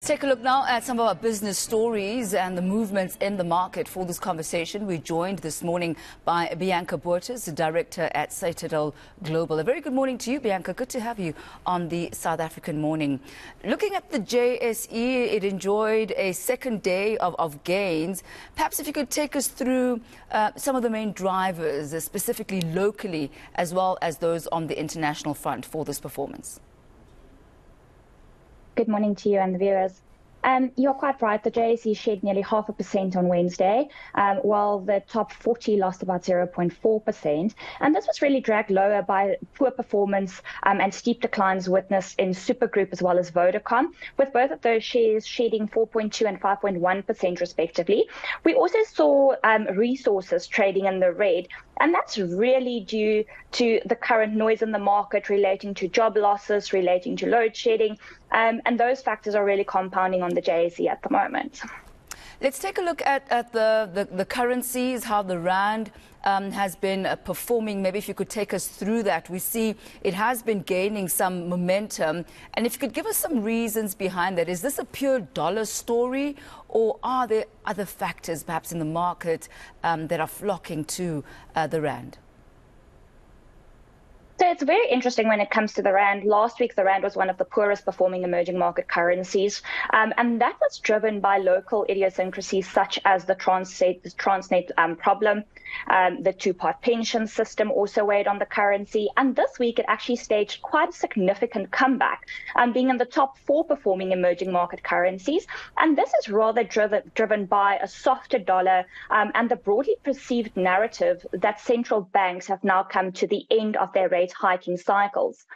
Take a look now at some of our business stories and the movements in the market. For this conversation, we're joined this morning by Bianca Boertes, the director at Citadel Global. A very good morning to you, Bianca. Good to have you on the South African morning. Looking at the JSE, it enjoyed a second day of gains. Perhaps if you could take us through some of the main drivers, specifically locally, as well as those on the international front for this performance. Good morning to you and the viewers. You're quite right. The JSE shed nearly 0.5% on Wednesday, while the top 40 lost about 0.4%. And this was really dragged lower by poor performance and steep declines witnessed in Supergroup as well as Vodacom, with both of those shares shedding 4.2 and 5.1% respectively. We also saw resources trading in the red, and that's really due to the current noise in the market relating to job losses, relating to load shedding, and those factors are really compounding on the JSE at the moment. Let's take a look at the currencies, how the rand has been performing. Maybe if you could take us through that. We see it has been gaining some momentum. And if you could give us some reasons behind that. Is this a pure dollar story, or are there other factors perhaps in the market that are flocking to the rand? So it's very interesting when it comes to the rand. Last week, the rand was one of the poorest performing emerging market currencies. And that was driven by local idiosyncrasies such as the Transnet problem. The two-part pension system also weighed on the currency. And this week, it actually staged quite a significant comeback, being in the top 4 performing emerging market currencies. And this is rather driven by a softer dollar and the broadly perceived narrative that central banks have now come to the end of their rate hiking cycles.